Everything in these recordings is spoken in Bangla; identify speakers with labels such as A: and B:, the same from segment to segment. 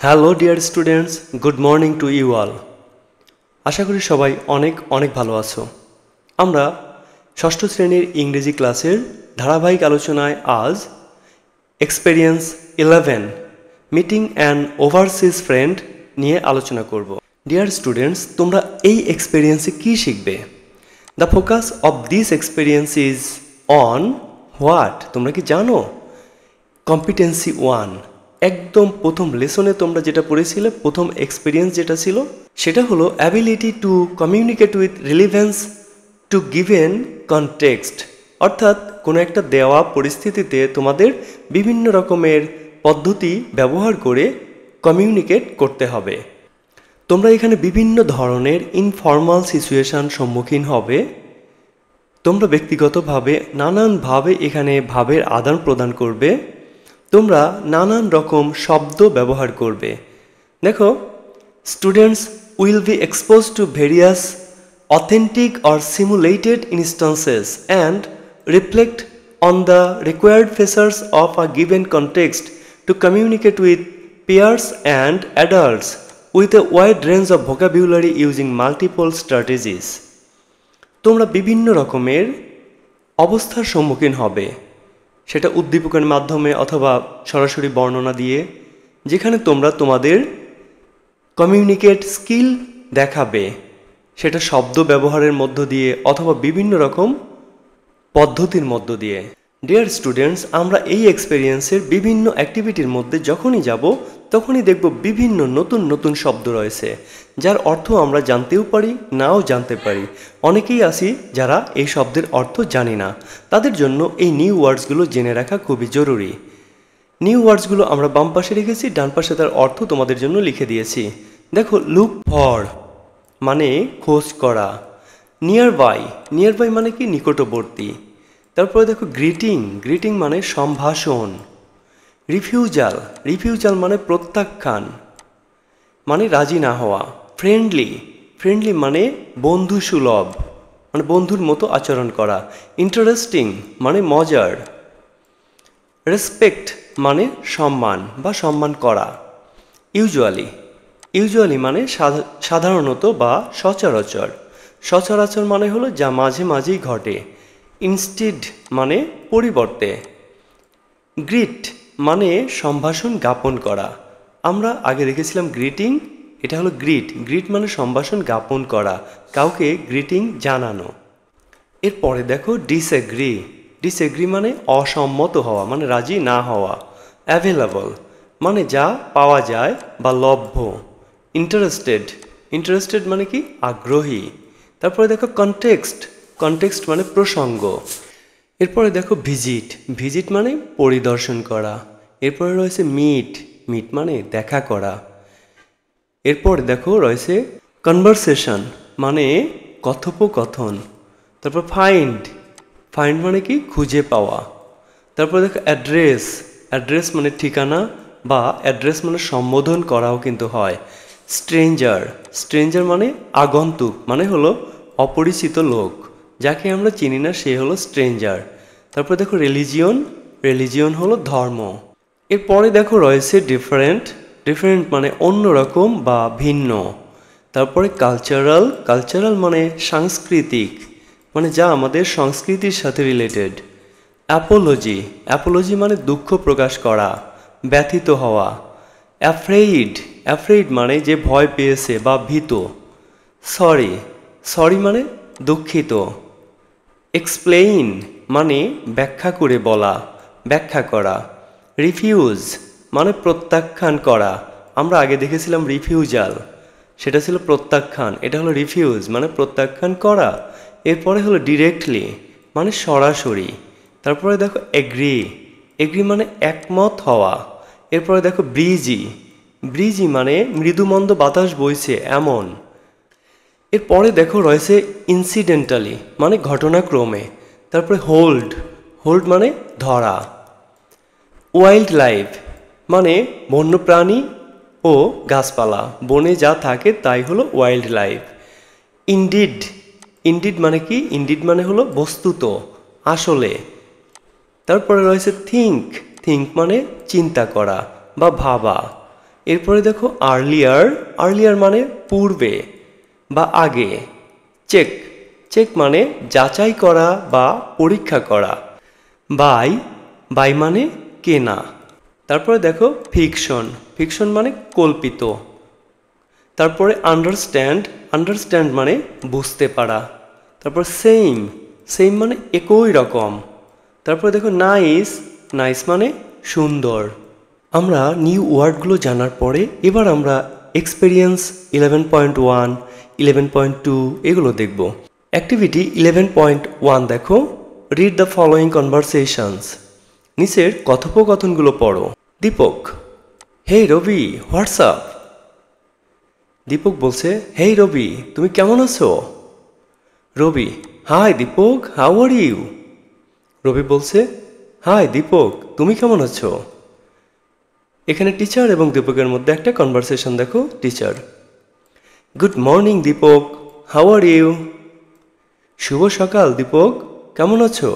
A: Hello dear students, good morning to you all. আশা করি সবাই অনেক অনেক ভালো আছো। আমরা ষষ্ঠ শ্রেণীর ইংরেজি ক্লাসের ধারাবাহিক আলোচনায় আজ experience 11 meeting an overseas friend নিয়ে আলোচনা করব। ডিয়ার স্টুডেন্টস, তোমরা এই এক্সপেরিয়েন্সে কী শিখবে? The focus of this experience is on what? তোমরা কি জানো? কম্পিটেন্সি 1, একদম প্রথম লেসনে তোমরা যেটা পড়েছিলে, প্রথম এক্সপিরিয়েন্স যেটা ছিল সেটা হলো ability to communicate with relevance two given context. অর্থাৎ কোনো একটা দেওয়া পরিস্থিতিতে তোমাদের বিভিন্ন রকমের পদ্ধতি ব্যবহার করে কমিউনিকেট করতে হবে। তোমরা এখানে বিভিন্ন ধরনের ইনফর্মাল সিচুয়েশান সম্মুখীন হবে। তোমরা ব্যক্তিগতভাবে নানানভাবে এখানে ভাবের আদান প্রদান করবে। তোমরা নানান রকম শব্দ ব্যবহার করবে। দেখো, students will be expose to various authentic or simulated instances and reflect on the required features of a given context to communicate with peers and adults with a wide range of vocabulary using multiple strategies. তোমরা বিভিন্ন রকমের অবস্থার সম্মুখীন হবে, সেটা উদ্দীপকের মাধ্যমে অথবা সরাসরি বর্ণনা দিয়ে, যেখানে তোমরা তোমাদের কমিউনিকেট স্কিল দেখাবে, সেটা শব্দ ব্যবহারের মধ্য দিয়ে অথবা বিভিন্ন রকম পদ্ধতির মধ্য দিয়ে। ডিয়ার স্টুডেন্টস, আমরা এই এক্সপেরিয়েন্সের বিভিন্ন অ্যাক্টিভিটির মধ্যে যখনই যাব তখনই দেখব বিভিন্ন নতুন নতুন শব্দ রয়েছে, যার অর্থ আমরা জানতেও পারি, নাও জানতে পারি। অনেকেই আছি যারা এই শব্দের অর্থ জানি না, তাদের জন্য এই নিউ ওয়ার্ডসগুলো জেনে রাখা খুবই জরুরি। নিউ ওয়ার্ডসগুলো আমরা বাম পাশে রেখেছি, ডান পাশে তার অর্থ তোমাদের জন্য লিখে দিয়েছি। দেখো, লুক ফর মানে খোঁজ করা, নিয়ার বাই মানে কি নিকটবর্তী। তারপরে দেখো গ্রিটিং, গ্রিটিং মানে সম্ভাষণ। রিফিউজাল মানে প্রত্যাখ্যান, মানে রাজি না হওয়া। ফ্রেন্ডলি মানে বন্ধুসুলভ, মানে বন্ধুর মতো আচরণ করা। ইন্টারেস্টিং মানে মজার। রেসপেক্ট মানে সম্মান বা সম্মান করা। ইউজুয়ালি মানে সাধারণত বা সচরাচর মানে হলো যা মাঝে মাঝেই ঘটে। ইনস্টিড মানে পরিবর্তে। গ্রিট মানে সম্ভাষণ জ্ঞাপন করা। আমরা আগে দেখেছিলাম গ্রিটিং, এটা হলো গ্রিট মানে সম্ভাষণ জ্ঞাপন করা, কাউকে গ্রিটিং জানানো। এরপরে দেখো ডিসএগ্রি মানে অসম্মত হওয়া, মানে রাজি না হওয়া। অ্যাভেলেবল মানে যা পাওয়া যায় বা লভ্য। ইন্টারেস্টেড মানে কি আগ্রহী। তারপরে দেখো কনটেক্সট মানে প্রসঙ্গ। এরপরে দেখো ভিজিট মানে পরিদর্শন করা। এরপরে রয়েছে মিট মানে দেখা করা। এরপরে দেখো রয়েছে কনভারসেশন মানে কথোপকথন। তারপর ফাইন্ড মানে কি খুঁজে পাওয়া। তারপরে দেখো অ্যাড্রেস মানে ঠিকানা, বা অ্যাড্রেস মানে সম্বোধন করাও কিন্তু হয়। স্ট্রেঞ্জার মানে আগন্তুক, মানে হলো অপরিচিত লোক, যাকে আমরা চিনি না সে হলো স্ট্রেঞ্জার। তারপর দেখো রিলিজিয়ন হলো ধর্ম। এরপরে দেখো রয়েছে ডিফারেন্ট মানে অন্যরকম বা ভিন্ন। তারপরে কালচারাল মানে সাংস্কৃতিক, মানে যা আমাদের সংস্কৃতির সাথে রিলেটেড। অ্যাপোলজি মানে দুঃখ প্রকাশ করা, ব্যথিত হওয়া। অ্যাফ্রেইড মানে যে ভয় পেয়েছে বা ভীত। সরি মানে দুঃখিত। এক্সপ্লেইন মানে ব্যাখ্যা করে বলা, ব্যাখ্যা করা। রিফিউজ মানে প্রত্যাখ্যান করা। আমরা আগে দেখেছিলাম রিফিউজাল, সেটা ছিল প্রত্যাখ্যান, এটা হলো রিফিউজ মানে প্রত্যাখ্যান করা। এরপরে হলো ডিরেক্টলি মানে সরাসরি। তারপরে দেখো এগ্রি মানে একমত হওয়া। এরপরে দেখো ব্রিজি মানে মৃদুমন্দ বাতাস বইছে এমন। এরপরে দেখো রয়েছে ইনসিডেন্টালি মানে ঘটনাক্রমে। তারপরে হোল্ড মানে ধরা। ওয়াইল্ড লাইফ মানে বন্যপ্রাণী ও গাছপালা, বনে যা থাকে তাই হলো ওয়াইল্ড লাইফ। ইনডিড মানে কি? ইনডিড মানে হলো বস্তুত, আসলে। তারপরে রয়েছে থিঙ্ক মানে চিন্তা করা বা ভাবা। এরপরে দেখো আর্লিয়ার, আর্লিয়ার মানে পূর্বে বা আগে। চেক, চেক মানে যাচাই করা বা পরীক্ষা করা। বাই, বাই মানে কেনা। তারপরে দেখো ফিকশন, ফিকশন মানে কল্পিত। তারপরে আন্ডারস্ট্যান্ড, আন্ডারস্ট্যান্ড মানে বুঝতে পারা। তারপর সেম, সেম মানে একই রকম। তারপরে দেখো নাইস, নাইস মানে সুন্দর। আমরা নিউ ওয়ার্ডগুলো জানার পরে এবার আমরা এক্সপেরিয়েন্স 11.1, 11.2 এগুলো দেখব। অ্যাক্টিভিটি 11.1 দেখো, রিড দ্য ফলোয়িং কনভারসেশনস। নিচের কথোপকথনগুলো পড়ো। Deepak, hey Robi, WhatsApp. দীপক বলছে, হেই রবি, তুমি কেমন আছো? Robi, hi Deepak, how are you? Robi বলছে, হাই দীপক, তুমি কেমন আছো? এখানে টিচার এবং দীপকের মধ্যে একটা কনভারসেশন দেখো। Teacher, good morning Deepak, how are you? শুভ সকাল দীপক, কেমন আছো?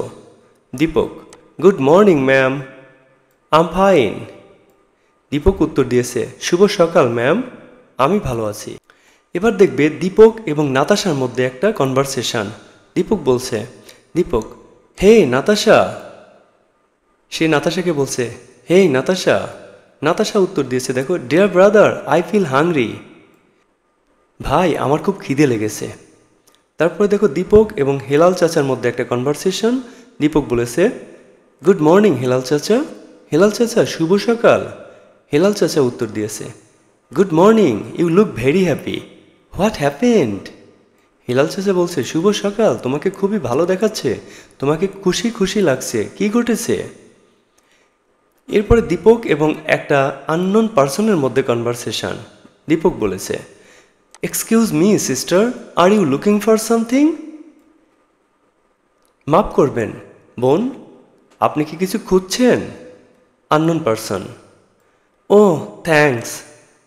A: Deepak, good morning ma'am, I'm fine. Deepak উত্তর দিয়েছে, শুভ সকাল ম্যাম, আমি ভালো আছি। এবার দেখবে দীপক এবং নাতাশার মধ্যে একটা কনভারসেশন। দীপক বলছে, দীপক, হে নাতাশা। সে নাতাশাকে বলছে, হে নাতাশা। নাতাশা উত্তর দিয়েছে দেখো, dear brother, I feel hungry. ভাই, আমার খুব খিদে লেগেছে। তারপরে দেখো দীপক এবং হেলাল চাচার মধ্যে একটা কনভারসেশন। দীপক বলেছে, গুড মর্নিং হেলাল চাচা। হেলাল চাচা, শুভ সকাল। হেলাল চাচা উত্তর দিয়েছে, good morning, you look very happy, what happened? Helal চাচা বলছে, শুভ সকাল, তোমাকে খুবই ভালো দেখাচ্ছে, তোমাকে খুশি খুশি লাগছে, কি ঘটেছে? এরপরে দীপক এবং একটা আননোন পার্সনের মধ্যে কনভারসেশন। দীপক বলেছে, excuse me sister, are you looking for something? মাফ করবেন বোন, আপনি কি কিছু খুঁজছেন? Unknown person, oh thanks,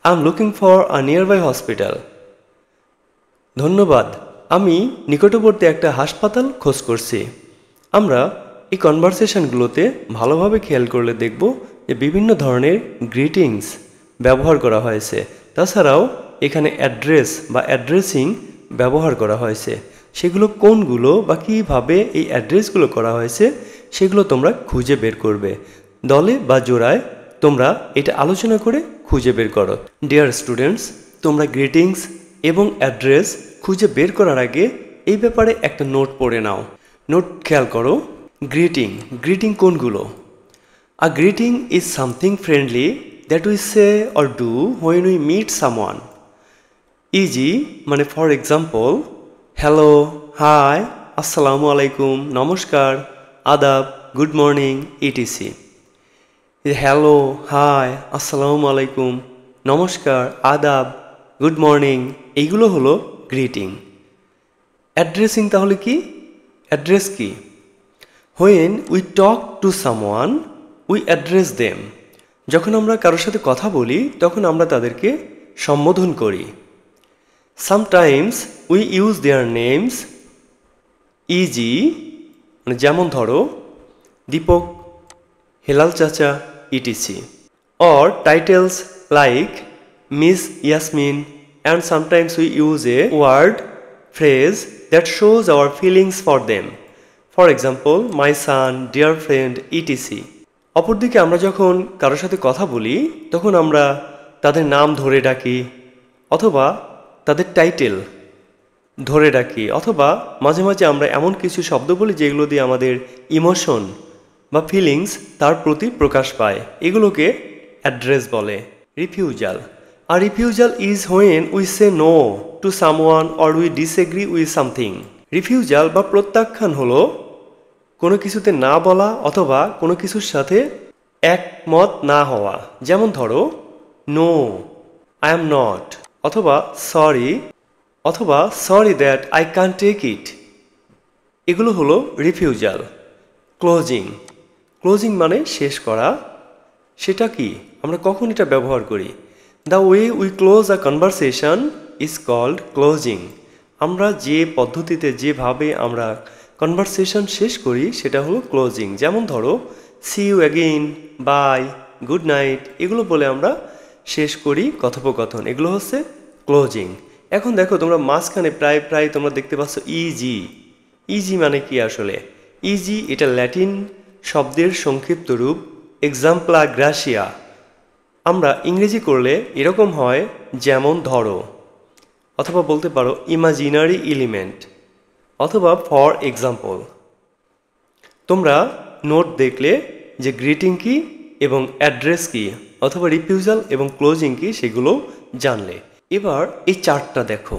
A: I am looking for a nearby hospital. ধন্যবাদ, আমি নিকটবর্তী একটা হাসপাতাল খোঁজ করছি। আমরা এই কনভারসেশনগুলোতে ভালোভাবে খেয়াল করলে দেখব যে বিভিন্ন ধরনের গ্রিটিংস ব্যবহার করা হয়েছে। তাছাড়াও এখানে অ্যাড্রেস বা অ্যাড্রেসিং ব্যবহার করা হয়েছে। সেগুলো কোনগুলো বা কীভাবে এই অ্যাড্রেসগুলো করা হয়েছে সেগুলো তোমরা খুঁজে বের করবে। দলে বা জোড়ায় তোমরা এটা আলোচনা করে খুঁজে বের করো। ডিয়ার স্টুডেন্টস, তোমরা গ্রিটিংস এবং অ্যাড্রেস খুঁজে বের করার আগে এই ব্যাপারে একটা নোট পড়ে নাও। নোট খেয়াল করো। গ্রিটিং, গ্রিটিং কোনগুলো? A greeting is something friendly that we say or do when we meet someone. Eg মানে ফর এক্সাম্পল, হ্যালো, হাই, আসসালামু আলাইকুম, নমস্কার, আদাব, good morning, etc. Hello, hi, আসসালামু আলাইকুম, নমস্কার, আদাব, গুড মর্নিং, এইগুলো হলো গ্রিটিং। অ্যাড্রেসিং তাহলে কি? অ্যাড্রেস কি? When we talk to someone we address them. যখন আমরা কারোর সাথে কথা বলি তখন আমরা তাদেরকে সম্বোধন করি। Sometimes we use their names, easy মানে যেমন ধরো দীপক, হেলাল চাচা, etc. or titles like Miss Yasmin, and sometimes we use a word phrase that shows our feelings for them. For example, my son, dear friend, etc. অপরদিকে আমরা যখন কারোর সাথে কথা বলি তখন আমরা তাদের নাম ধরে ডাকি অথবা তাদের টাইটেল ধরে ডাকি, অথবা মাঝে মাঝে আমরা এমন কিছু শব্দ বলি যেগুলো দিয়ে আমাদের ইমোশন বা ফিলিংস তার প্রতি প্রকাশ পায়। এগুলোকে অ্যাড্রেস বলে। রিফিউজাল, আর refusal is when we say no to someone or we disagree with something. Refusal বা প্রত্যাখ্যান হলো কোনো কিছুতে না বলা অথবা কোনো কিছুর সাথে একমত না হওয়া। যেমন ধরো নো, আই এম নট, অথবা sorry that I can take it. এগুলো হলো রিফিউজাল। ক্লোজিং, ক্লোজিং মানে শেষ করা। সেটা কি, আমরা কখন এটা ব্যবহার করি? The way we close a conversation is called closing. আমরা যে পদ্ধতিতে যেভাবে আমরা কনভারসেশন শেষ করি সেটা হলো ক্লোজিং। যেমন ধরো see you again, bye, good night, এগুলো বলে আমরা শেষ করি কথোপকথন, এগুলো হচ্ছে ক্লোজিং। এখন দেখো তোমরা মাঝখানে প্রায় তোমরা দেখতে পাচ্ছ ইজি। ইজি মানে কি আসলে? ইজি এটা ল্যাটিন শব্দের সংক্ষিপ্ত রূপ এক্সাম্পলা গ্রাসিয়া। আমরা ইংরেজি করলে এরকম হয়, যেমন ধরো, অথবা বলতে পারো ইমাজিনারি এলিমেন্ট, অথবা ফর এক্সাম্পল। তোমরা নোট দেখলে যে গ্রিটিং কি এবং অ্যাড্রেস কি, অথবা রিফিউজাল এবং ক্লোজিং কি, সেগুলো জানলে। এবার এই চার্টটা দেখো।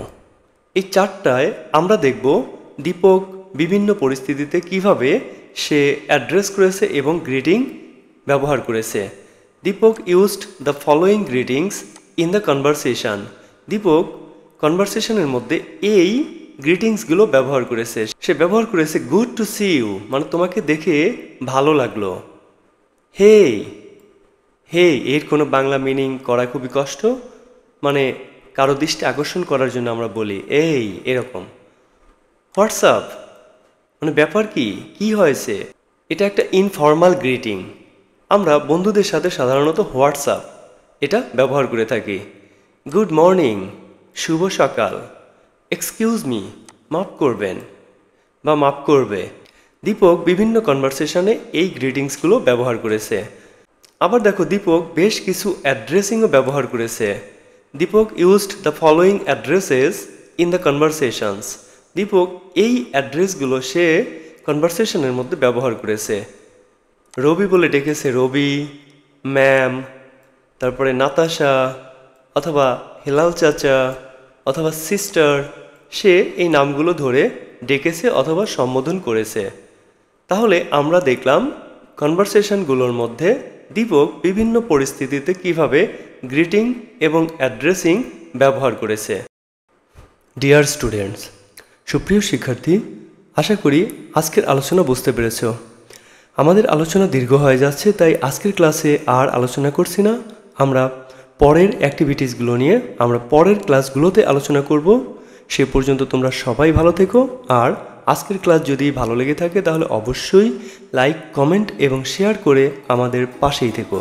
A: এই চার্টটায় আমরা দেখব দীপক বিভিন্ন পরিস্থিতিতে কিভাবে সে অ্যাড্রেস করেছে এবং গ্রিটিং ব্যবহার করেছে। Deepak used the following greetings in the conversation. Deepak কনভারসেশনের মধ্যে এই গ্রিটিংসগুলো ব্যবহার করেছে। সে ব্যবহার করেছে গুড টু সি ইউ, মানে তোমাকে দেখে ভালো লাগলো। হেই, হেই এর কোনো বাংলা মিনিং করা খুবই কষ্ট, মানে কারো দৃষ্টি আকর্ষণ করার জন্য আমরা বলি এই এরকম। হোয়াটসঅ্যাপ মানে ব্যাপার কি, কি হয়েছে, এটা একটা ইনফর্মাল গ্রিটিং। আমরা বন্ধুদের সাথে সাধারণত হোয়াটসঅ্যাপ এটা ব্যবহার করে থাকি। গুড মর্নিং, শুভ সকাল। এক্সকিউজ মি, মাফ করবেন বা মাফ করবে। দীপক বিভিন্ন কনভারসেশনে এই গ্রিটিংসগুলো ব্যবহার করেছে। আবার দেখো দীপক বেশ কিছু অ্যাড্রেসিংও ব্যবহার করেছে। Deepak used the following addresses in the conversations. Deepak এই অ্যাড্রেসগুলো সে কনভারসেশনের মধ্যে ব্যবহার করেছে। রবি বলে ডেকেছে রবি, ম্যাম, তারপরে নাতাশা, অথবা হেলাল চাচা, অথবা সিস্টার। সে এই নামগুলো ধরে ডেকেছে অথবা সম্বোধন করেছে। তাহলে আমরা দেখলাম কনভারসেশনগুলোর মধ্যে দীপক বিভিন্ন পরিস্থিতিতে কিভাবে গ্রিটিং এবং অ্যাড্রেসিং ব্যবহার করেছে। ডিয়ার স্টুডেন্টস, সুপ্রিয় শিক্ষার্থী, আশা করি আজকের আলোচনা বুঝতে পেরেছ। আমাদের আলোচনা দীর্ঘ হয়ে যাচ্ছে, তাই আজকের ক্লাসে আর আলোচনা করছি না। আমরা পরের অ্যাক্টিভিটিসগুলো নিয়ে আমরা পরের ক্লাসগুলোতে আলোচনা করব। সে পর্যন্ত তোমরা সবাই ভালো থেকো। আর আজকের ক্লাস যদি ভালো লেগে থাকে তাহলে অবশ্যই লাইক, কমেন্ট এবং শেয়ার করে আমাদের পাশেই থেকো।